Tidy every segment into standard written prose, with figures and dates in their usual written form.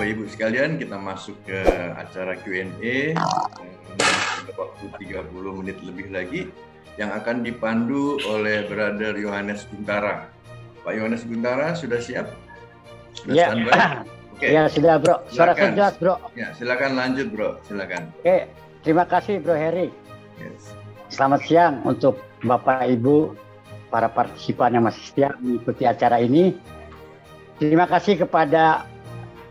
Bapak Ibu sekalian, kita masuk ke acara Q&A waktu 30 menit lebih lagi yang akan dipandu oleh Brother Yohanes Guntara. Pak Yohanes Guntara sudah siap? Sudah standby? Oke. Ya sudah bro, suara jelas bro. Ya, silakan lanjut bro, silakan. Oke, terima kasih bro Heri. Yes. Selamat siang untuk Bapak Ibu, para partisipan yang masih setia mengikuti acara ini. Terima kasih kepada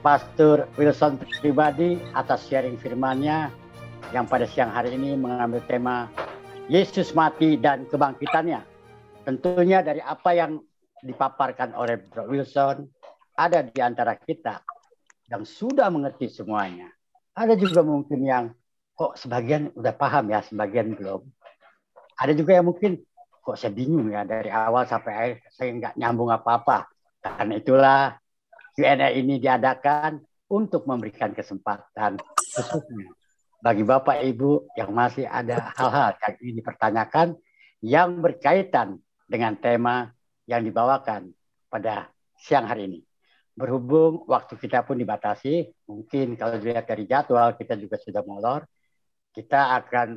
Pastor Wilson pribadi atas sharing firman-Nya yang pada siang hari ini mengambil tema Yesus mati dan kebangkitannya. Tentunya dari apa yang dipaparkan oleh Bro Wilson, ada di antara kita yang sudah mengerti semuanya. Ada juga mungkin yang kok sebagian udah paham ya, sebagian belum. Ada juga yang mungkin kok saya bingung ya dari awal sampai akhir saya nggak nyambung apa-apa. Karena itulah Q&A ini diadakan untuk memberikan kesempatan khususnya bagi Bapak Ibu yang masih ada hal-hal yang ingin dipertanyakan yang berkaitan dengan tema yang dibawakan pada siang hari ini. Berhubung waktu kita pun dibatasi, mungkin kalau dilihat dari jadwal kita juga sudah molor, kita akan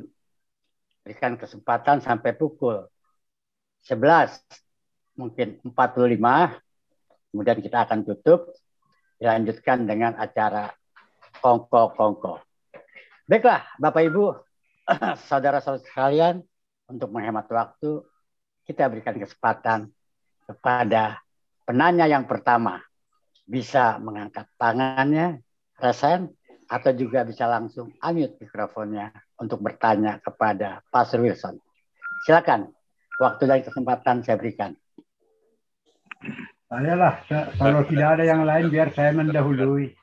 berikan kesempatan sampai pukul 11, mungkin 45, kemudian kita akan tutup, dilanjutkan dengan acara kongko-kongko. Baiklah, Bapak Ibu, saudara-saudara sekalian, untuk menghemat waktu, kita berikan kesempatan kepada penanya yang pertama. Bisa mengangkat tangannya, resen, atau juga bisa langsung unmute mikrofonnya untuk bertanya kepada Pastor Wilson. Silakan, waktu dan kesempatan saya berikan. Ayolah, kalau tidak ada yang lain biar saya mendahului.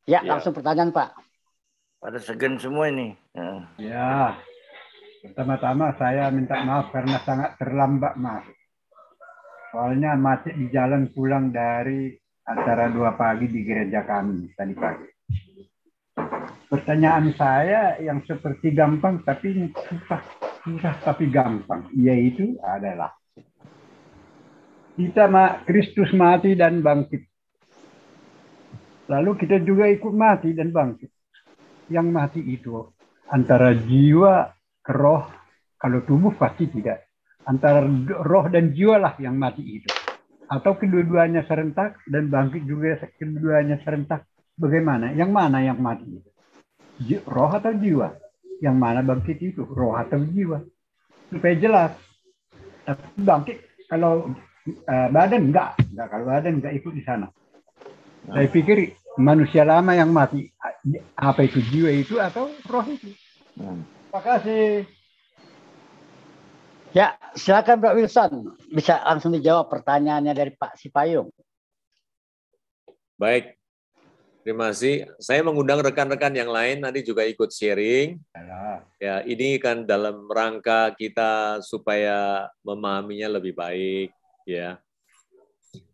Ya, langsung pertanyaan Pak. Pada segan semua ini. Ya, pertama-tama saya minta maaf karena sangat terlambat Mas. Soalnya masih di jalan pulang dari acara 2 pagi di gereja kami tadi pagi. Pertanyaan saya yang seperti gampang tapi susah tapi gampang, yaitu adalah kita Kristus mati dan bangkit. Lalu kita juga ikut mati dan bangkit. Yang mati itu antara jiwa, roh, kalau tubuh pasti tidak. Antara roh dan jiwa lah yang mati itu. Atau kedua-duanya serentak dan bangkit juga kedua-duanya serentak. Bagaimana? Yang mana yang mati itu? Roh atau jiwa? Yang mana bangkit itu? Roh atau jiwa? Supaya jelas. Tapi bangkit kalau badan enggak. Kalau badan enggak ikut di sana. Saya pikir manusia lama yang mati. Apa itu jiwa itu atau roh itu? Terima kasih. Ya, silakan Pak Wilson. Bisa langsung dijawab pertanyaannya dari Pak Sipayung. Baik. Terima kasih. Saya mengundang rekan-rekan yang lain nanti juga ikut sharing. Ya, ini kan dalam rangka kita supaya memahaminya lebih baik, ya.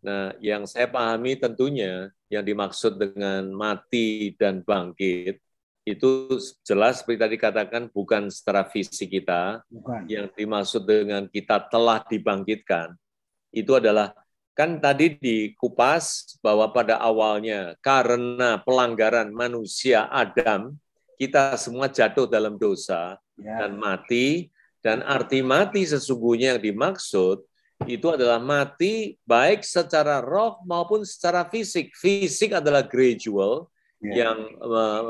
Nah, yang saya pahami tentunya yang dimaksud dengan mati dan bangkit itu jelas seperti tadi katakan bukan secara fisik kita. Bukan. Yang dimaksud dengan kita telah dibangkitkan itu adalah kan tadi dikupas bahwa pada awalnya karena pelanggaran manusia Adam kita semua jatuh dalam dosa dan mati, dan arti mati sesungguhnya yang dimaksud itu adalah mati baik secara roh maupun secara fisik. Fisik adalah gradual, yang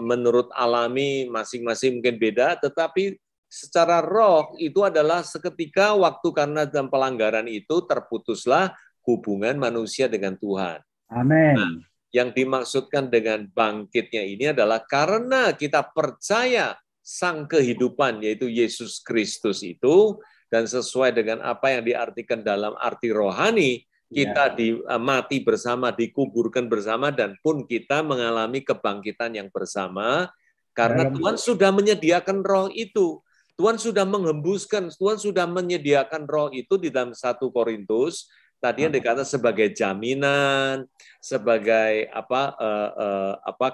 menurut alami masing-masing mungkin beda, tetapi secara roh itu adalah seketika waktu karena dalam pelanggaran itu terputuslah hubungan manusia dengan Tuhan. Amin. Nah, yang dimaksudkan dengan bangkitnya ini adalah karena kita percaya sang kehidupan yaitu Yesus Kristus itu, dan sesuai dengan apa yang diartikan dalam arti rohani, kita mati bersama, dikuburkan bersama, dan pun kita mengalami kebangkitan yang bersama, karena Tuhan sudah menyediakan roh itu. Tuhan sudah menghembuskan, Tuhan sudah menyediakan roh itu di dalam 1 Korintus, tadi yang dikatakan sebagai jaminan, sebagai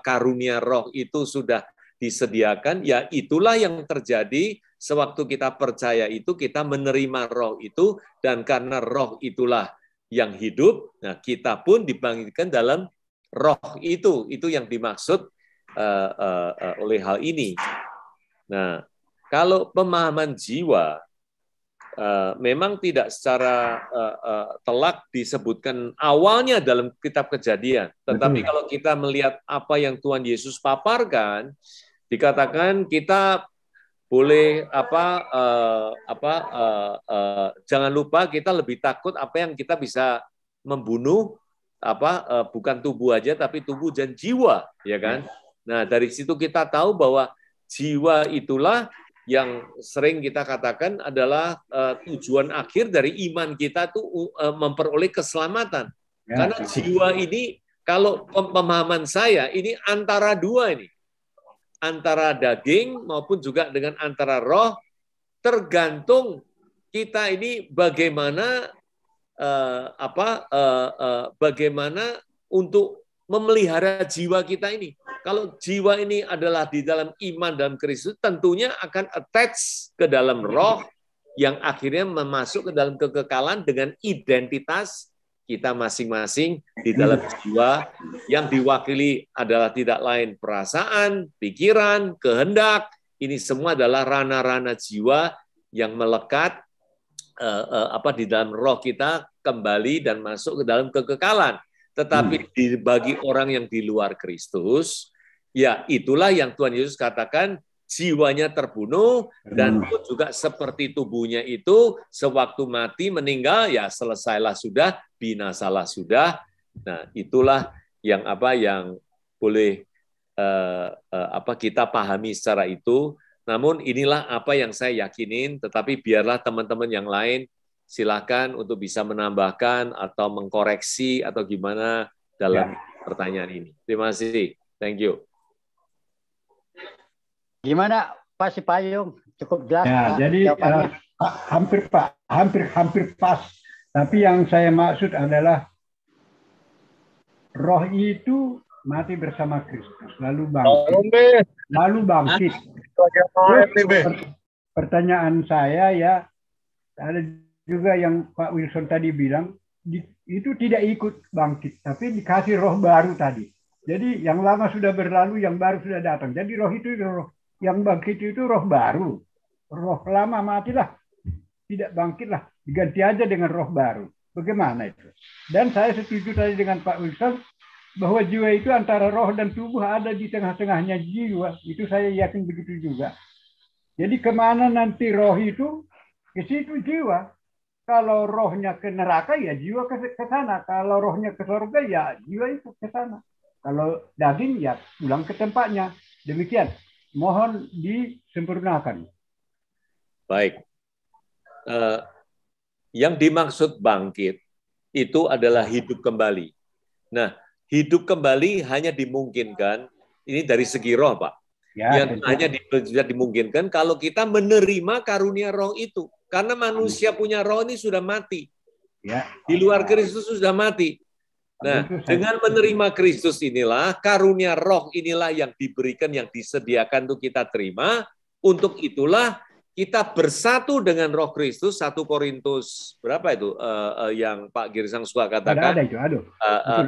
karunia roh itu sudah disediakan, ya itulah yang terjadi sewaktu kita percaya itu, kita menerima roh itu, dan karena roh itulah yang hidup, nah kita pun dibangkitkan dalam roh itu yang dimaksud oleh hal ini. Nah, kalau pemahaman jiwa memang tidak secara telak disebutkan awalnya dalam kitab Kejadian, tetapi kalau kita melihat apa yang Tuhan Yesus paparkan, dikatakan kita boleh jangan lupa kita lebih takut apa yang kita bisa membunuh bukan tubuh aja tapi tubuh dan jiwa, ya kan? Nah, dari situ kita tahu bahwa jiwa itulah yang sering kita katakan adalah tujuan akhir dari iman kita itu memperoleh keselamatan. Karena jiwa ini, kalau pemahaman saya, ini antara dua ini. Antara daging maupun juga dengan antara roh, tergantung kita ini bagaimana bagaimana untuk memelihara jiwa kita ini. Kalau jiwa ini adalah di dalam iman dalam Kristus, tentunya akan attach ke dalam roh yang akhirnya masuk ke dalam kekekalan dengan identitas kita masing-masing di dalam jiwa yang diwakili adalah tidak lain perasaan, pikiran, kehendak. Ini semua adalah ranah-ranah jiwa yang melekat di dalam roh kita kembali dan masuk ke dalam kekekalan. Tetapi bagi orang yang di luar Kristus, ya itulah yang Tuhan Yesus katakan, jiwanya terbunuh dan juga seperti tubuhnya itu sewaktu mati meninggal, ya selesailah sudah, binasalah sudah. Nah, itulah yang boleh kita pahami secara itu. Namun inilah apa yang saya yakinin, tetapi biarlah teman-teman yang lain silakan untuk bisa menambahkan atau mengkoreksi atau gimana dalam pertanyaan ini. Terima kasih. Thank you. Gimana Pak Sipayung? Cukup jelas. Ya, jadi hampir pas. Tapi yang saya maksud adalah roh itu mati bersama Kristus, lalu bangkit. Pertanyaan saya ya, ada juga yang Pak Wilson tadi bilang, itu tidak ikut bangkit, tapi dikasih roh baru tadi. Jadi yang lama sudah berlalu, yang baru sudah datang. Jadi roh itu roh yang bangkit itu roh baru. Roh lama matilah, tidak bangkitlah, diganti aja dengan roh baru. Bagaimana itu? Dan saya setuju tadi dengan Pak Wilson bahwa jiwa itu antara roh dan tubuh ada di tengah-tengahnya jiwa. Itu saya yakin begitu juga. Jadi kemana nanti roh itu, ke situ jiwa. Kalau rohnya ke neraka, ya jiwa ke sana. Kalau rohnya ke surga, ya jiwa itu ke sana. Kalau daging, ya pulang ke tempatnya. Demikian. Mohon disempurnakan. Baik. Yang dimaksud bangkit itu adalah hidup kembali. Nah, hidup kembali hanya dimungkinkan, ini dari segi roh, Pak. Yang hanya bisa dimungkinkan kalau kita menerima karunia roh itu. Karena manusia punya roh ini sudah mati. Di luar Kristus sudah mati. Nah, dengan menerima Kristus inilah, karunia roh inilah yang diberikan, yang disediakan untuk kita terima. Untuk itulah kita bersatu dengan roh Kristus. 1 Korintus berapa itu yang Pak Girsang suka katakan?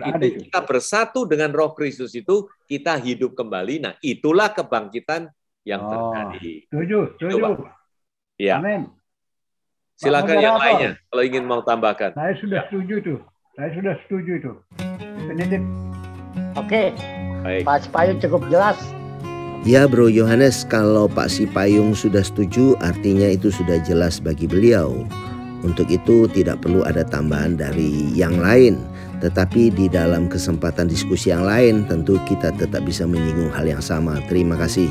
Itu kita bersatu dengan roh Kristus itu, kita hidup kembali. Nah, itulah kebangkitan yang terjadi. Setuju. Ya. Amin. Silakan yang lainnya kalau ingin mau tambahkan. Saya sudah setuju itu. Oke. Baik. Pak Sipayung cukup jelas. Ya Bro Yohanes, kalau Pak Sipayung sudah setuju, artinya itu sudah jelas bagi beliau. Untuk itu tidak perlu ada tambahan dari yang lain. Tetapi di dalam kesempatan diskusi yang lain, tentu kita tetap bisa menyinggung hal yang sama. Terima kasih.